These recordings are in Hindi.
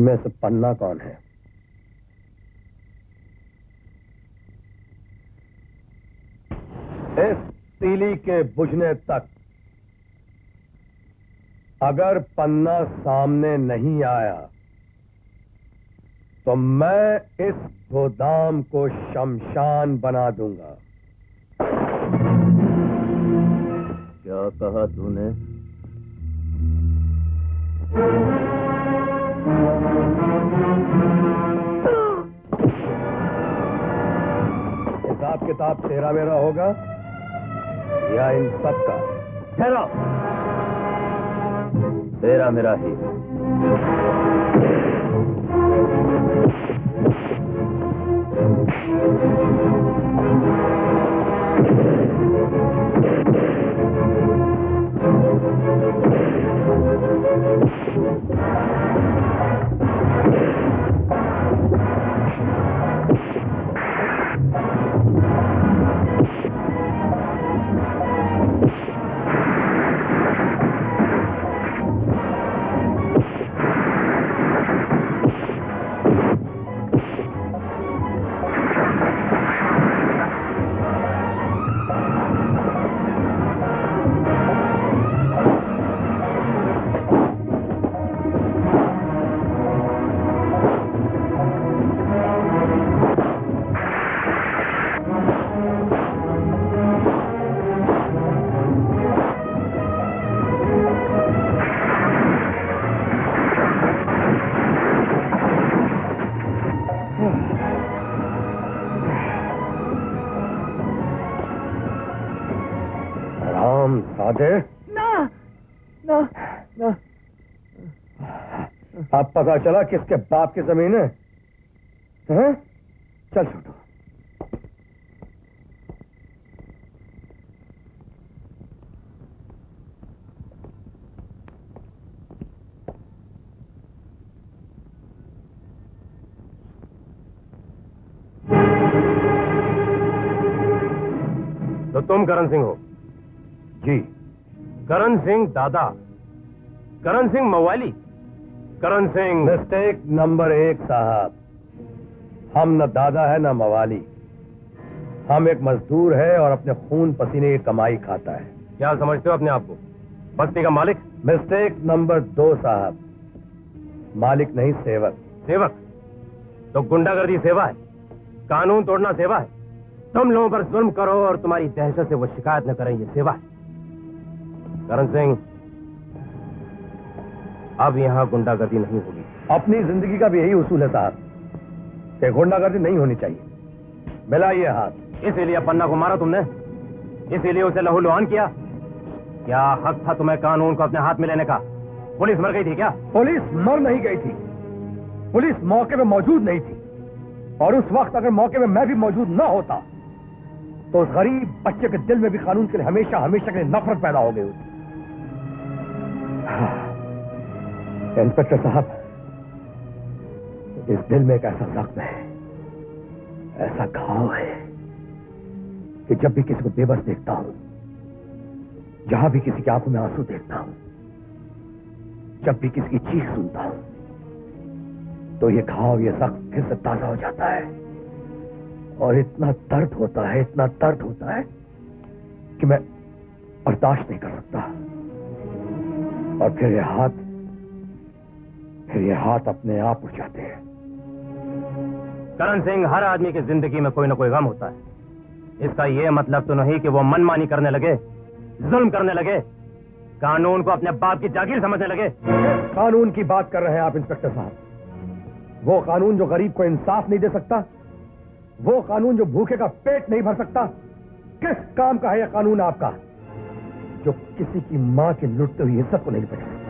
इनमें से पन्ना कौन है? इस तीली के बुझने तक अगर पन्ना सामने नहीं आया तो मैं इस गोदाम को शमशान बना दूंगा। क्या कहा तूने? हिसाब किताब तेरा मेरा होगा या इन सब का? ठहरो, तेरा मेरा ही। ना ना ना। अब पता चला किसके बाप की जमीन है? हैं? चल छोटू। तो तुम करण सिंह हो? जी। करण सिंह दादा, करण सिंह मवाली, करण सिंह। मिस्टेक नंबर 1 साहब। हम न दादा है न मवाली। हम एक मजदूर है और अपने खून पसीने की कमाई खाता है। क्या समझते हो अपने आप को? बस्ती का मालिक? मिस्टेक नंबर 2 साहब। मालिक नहीं, सेवक। सेवक? तो गुंडागर्दी सेवा है, कानून तोड़ना सेवा है। तुम लोगों पर जुल्म करो और तुम्हारी दहशत से वो शिकायत न करें, ये सेवा है। करण सिंह, अब यहां गुंडागर्दी नहीं होगी। अपनी जिंदगी का भी यही उसूल है साहब कि गुंडागर्दी नहीं होनी चाहिए। मिलाइए हाथ। इसीलिए पन्ना को मारा तुमने? इसीलिए उसे लहूलुहान किया? क्या हक था तुम्हें कानून को अपने हाथ में लेने का? पुलिस मर गई थी क्या? पुलिस मर नहीं गई थी, पुलिस मौके पे मौजूद नहीं थी। और उस वक्त अगर मौके पे मैं भी मौजूद ना होता तो उस गरीब बच्चे के दिल में भी कानून के लिए हमेशा हमेशा के लिए नफरत पैदा हो गई होती। इंस्पेक्टर साहब, इस दिल में एक ऐसा जख्म है, ऐसा घाव है कि जब भी किसी को बेबस देखता हूं, जहां भी किसी की आंखों में आंसू देखता हूं, जब भी किसी की चीख सुनता हूं, तो ये घाव, ये जख्म फिर से ताजा हो जाता है और इतना दर्द होता है, इतना दर्द होता है कि मैं बर्दाश्त नहीं कर सकता। और फिर ये हाथ अपने आप उठ जाते हैं। करण सिंह, हर आदमी की जिंदगी में कोई ना कोई गम होता है। इसका यह मतलब तो नहीं कि वो मनमानी करने लगे, जुल्म करने लगे, कानून को अपने बाप की जागीर समझने लगे। किस कानून की बात कर रहे हैं आप इंस्पेक्टर साहब? वो कानून जो गरीब को इंसाफ नहीं दे सकता, वो कानून जो भूखे का पेट नहीं भर सकता। किस काम का है यह कानून आपका, जो किसी की मां की लुटती हुई इज्जत को नहीं बचा सकता?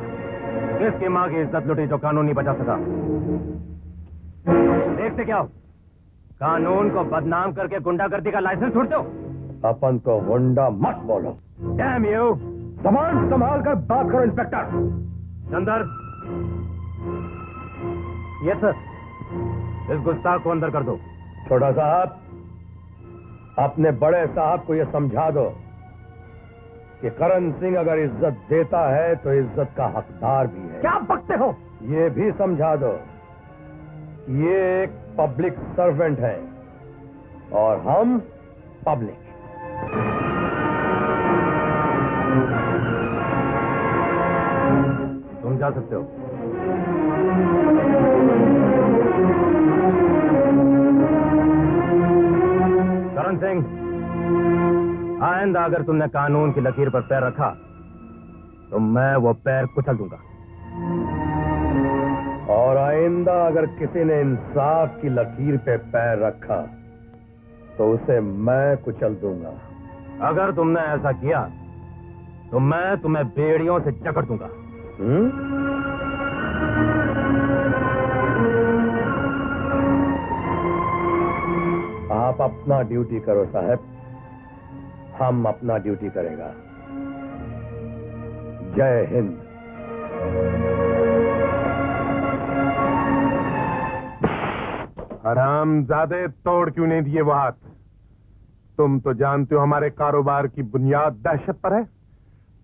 किसकी मां की इज्जत लुटी जो कानून नहीं बचा सका? देखते क्या हो? कानून को बदनाम करके गुंडागर्दी का लाइसेंस छोड़ते हो? अपन को गुंडा मत बोलो। Damn you! जबान संभाल कर बात करो इंस्पेक्टर। अंदर। Yes sir. इस गुस्ताख को अंदर कर दो। छोटा साहब, अपने बड़े साहब को यह समझा दो कि करण सिंह अगर इज्जत देता है तो इज्जत का हकदार भी है। क्या बकते हो? ये भी समझा दो कि ये एक पब्लिक सर्वेंट है और हम पब्लिक। तुम जा सकते हो। करण सिंह, आइंदा अगर तुमने कानून की लकीर पर पैर रखा तो मैं वो पैर कुचल दूंगा। और आइंदा अगर किसी ने इंसाफ की लकीर पे पैर रखा तो उसे मैं कुचल दूंगा। अगर तुमने ऐसा किया तो मैं तुम्हें बेड़ियों से जकड़ दूंगा। आप अपना ड्यूटी करो साहब, हम अपना ड्यूटी करेगा। जय हिंद। हरामजादे, तोड़ क्यों नहीं दिए वो हाथ? तुम तो जानते हो हमारे कारोबार की बुनियाद दहशत पर है।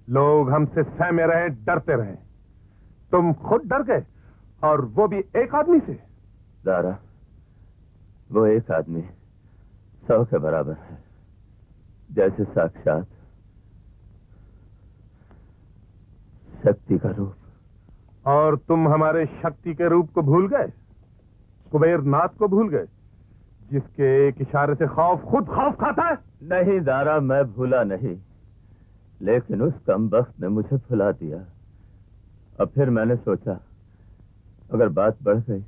लोग हमसे सहमे रहे, डरते रहे। तुम खुद डर गए, और वो भी एक आदमी से। दारा, वो एक आदमी 100 के बराबर है, जैसे साक्षात शक्ति का रूप। और तुम हमारे शक्ति के रूप को भूल गए, कुबेर नाथ को भूल गए, जिसके एक इशारे से खौफ खुद खौफ खाता है। नहीं दारा, मैं भूला नहीं, लेकिन उस कमबख्त ने मुझे भुला दिया। अब फिर मैंने सोचा अगर बात बढ़ गई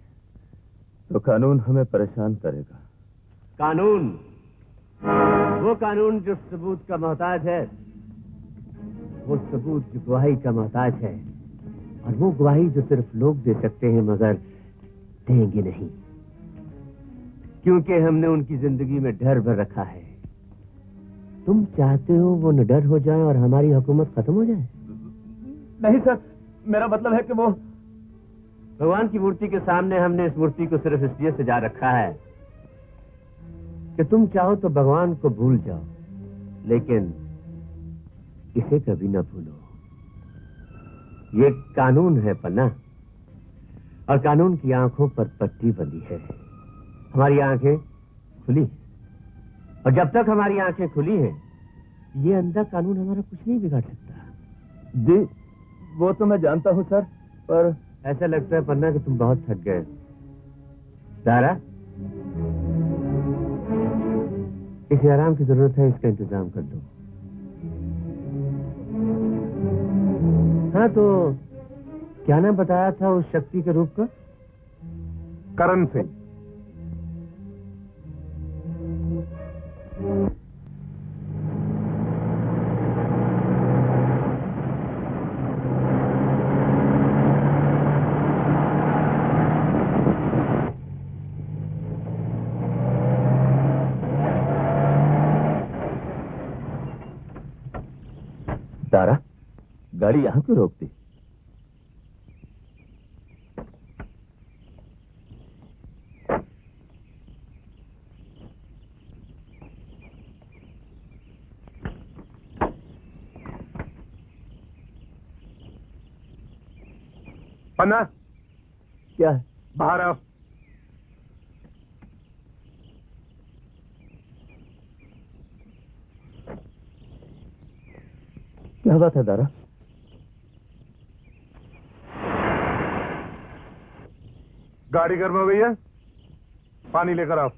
तो कानून हमें परेशान करेगा। कानून, वो कानून जो सबूत का मोहताज है, वो सबूत जो गवाही का मोहताज है, और वो गवाही जो सिर्फ लोग दे सकते हैं मगर देंगे नहीं, क्योंकि हमने उनकी जिंदगी में डर भर रखा है। तुम चाहते हो वो निडर हो जाए और हमारी हुकूमत खत्म हो जाए? नहीं सर, मेरा मतलब है कि वो भगवान की मूर्ति के सामने हमने इस मूर्ति को सिर्फ इसलिए सजा रखा है कि तुम चाहो तो भगवान को भूल जाओ, लेकिन इसे कभी ना भूलो। ये कानून है पन्ना, और कानून की आंखों पर पट्टी बंधी है। हमारी आंखें खुली, और जब तक हमारी आंखें खुली हैं, ये अंधा कानून हमारा कुछ नहीं बिगाड़ सकता। जी, वो तो मैं जानता हूं सर, पर ऐसा लगता है पन्ना कि तुम बहुत थक गए। तारा, इसे आराम की जरूरत है, इसका इंतजाम कर दो। हाँ, तो क्या नाम बताया था उस शक्ति के रूप का? करण सिंह। तारा, गाड़ी यहां क्यों रोक दी? पन्ना, क्या है? बाहर आओ। क्या बात है दारा? गाड़ी गर्म हो गई है, पानी लेकर आओ।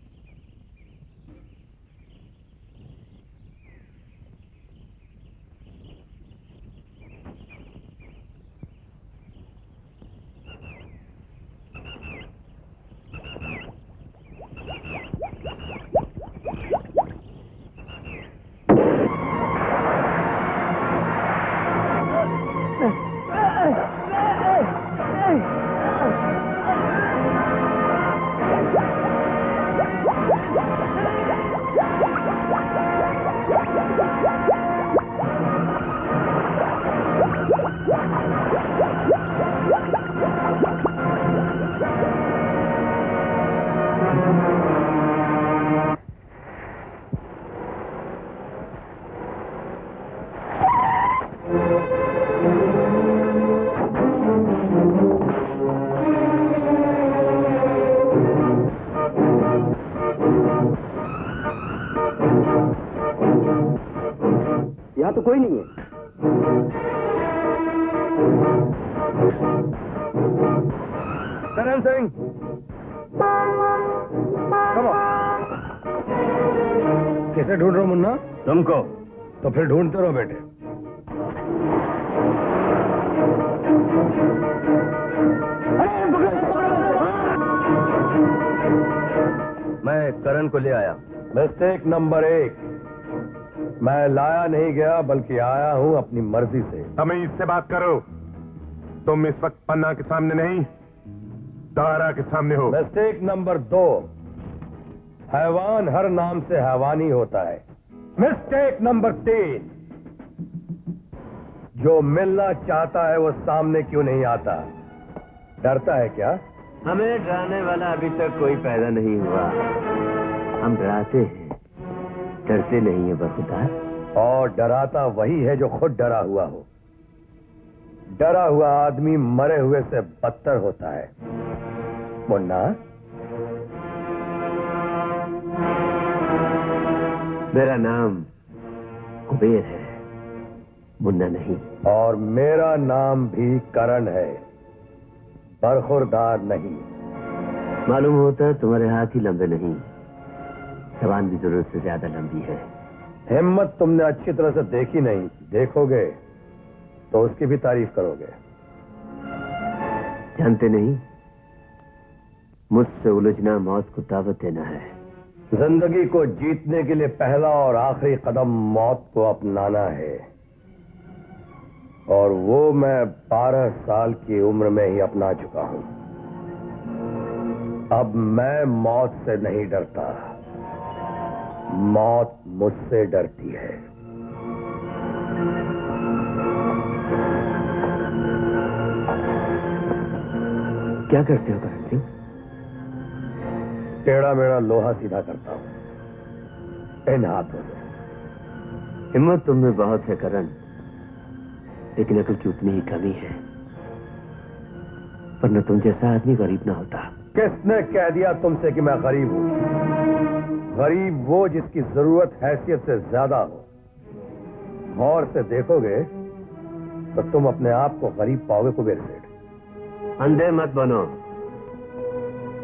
वहां तो कोई नहीं है। करण सिंह, किसे ढूंढ रहे हो मुन्ना? तुमको। तो फिर ढूंढते रहो बेटे। मैं करण को ले आया। मिस्टेक नंबर 1, मैं लाया नहीं गया बल्कि आया हूं अपनी मर्जी से। तमीज से बात करो। तुम इस वक्त पन्ना के सामने नहीं, दारा के सामने हो। मिस्टेक नंबर 2, हैवान हर नाम से हैवानी होता है। मिस्टेक नंबर 3, जो मिलना चाहता है वो सामने क्यों नहीं आता? डरता है क्या? हमें डराने वाला अभी तक कोई पैदा नहीं हुआ। हम डराते हैं, डरते नहीं है बखुदा। और डराता वही है जो खुद डरा हुआ हो। डरा हुआ आदमी मरे हुए से बदतर होता है। मुन्ना, मेरा नाम कुबेर है, मुन्ना नहीं। और मेरा नाम भी करण है, बरखुरदार नहीं। मालूम होता है तुम्हारे हाथ ही लंबे नहीं, जबान भी जरूरत से ज्यादा लंबी है। हिम्मत तुमने अच्छी तरह से देखी नहीं, देखोगे तो उसकी भी तारीफ करोगे। जानते नहीं, मुझसे उलझना मौत को दावत देना है। जिंदगी को जीतने के लिए पहला और आखिरी कदम मौत को अपनाना है, और वो मैं 12 साल की उम्र में ही अपना चुका हूं। अब मैं मौत से नहीं डरता, मौत मुझसे डरती है। क्या करते हो करण सिंह? टेढ़ा मेढ़ा लोहा सीधा करता हूं इन हाथों से। हिम्मत तुम में बहुत है करण, लेकिन अकल की उतनी ही कमी है। वरना तुम जैसा आदमी गरीब ना होता। किसने कह दिया तुमसे कि मैं गरीब हूं? गरीब वो जिसकी जरूरत हैसियत से ज्यादा हो। गौर से देखोगे तो तुम अपने आप को गरीब पाओगे कुबेर सेठ। अंधे मत बनो।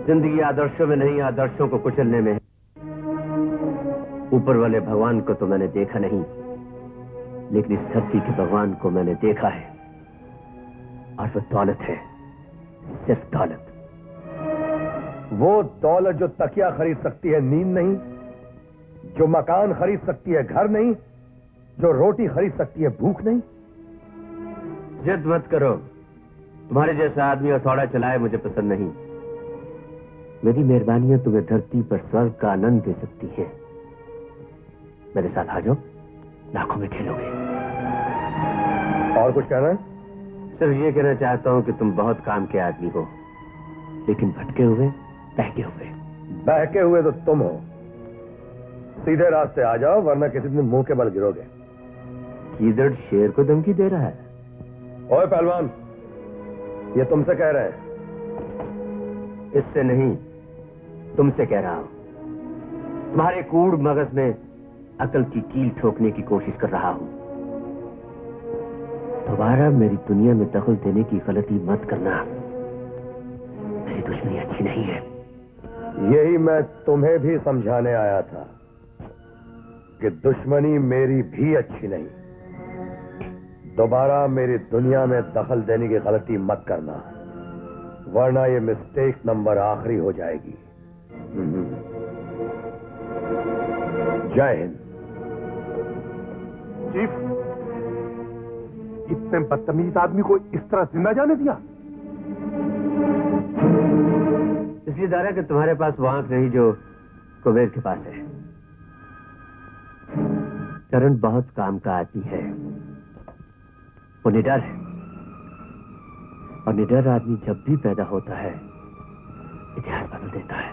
जिंदगी आदर्शों में नहीं, आदर्शों को कुचलने में है। ऊपर वाले भगवान को तो मैंने देखा नहीं, लेकिन इस धरती के भगवान को मैंने देखा है, और वो दौलत है, सिर्फ दौलत। वो दौलत जो तकिया खरीद सकती है, नींद नहीं। जो मकान खरीद सकती है, घर नहीं। जो रोटी खरीद सकती है, भूख नहीं। जिद मत करो। तुम्हारे जैसा आदमी हथौड़ा चलाए मुझे पसंद नहीं। मेरी मेहरबानियां तुम्हें धरती पर स्वर्ग का आनंद दे सकती हैं। मेरे साथ आ जाओ, लाखों में खेलोगे। और कुछ कहना है? सिर्फ ये कहना चाहता हूं कि तुम बहुत काम के आदमी हो, लेकिन भटके हुए, बहके हुए। बहके हुए तो तुम हो। सीधे रास्ते आ जाओ, वरना किसी दिन मुंह के बल गिरोगे। कीदड़ शेर को धमकी दे रहा है। ओए पहलवान, ये तुमसे कह रहे हैं। इससे नहीं, तुमसे कह रहा हूं। तुम्हारे कूड़ मगज में अकल की कील ठोकने की कोशिश कर रहा हूं। दोबारा मेरी दुनिया में दखल देने की गलती मत करना। मेरी दुश्मनी अच्छी नहीं है। यही मैं तुम्हें भी समझाने आया था कि दुश्मनी मेरी भी अच्छी नहीं। दोबारा मेरी दुनिया में दखल देने की गलती मत करना, वरना ये मिस्टेक नंबर आखिरी हो जाएगी। जय हिंद। चीफ, इतने बदतमीज आदमी को इस तरह जिंदा जाने दिया? इसलिए दारा कि तुम्हारे पास वो आंख नहीं जो कुबेर के पास है। करण बहुत काम का आदमी है। वो निडर है, और निडर आदमी जब भी पैदा होता है, इतिहास बदल देता है।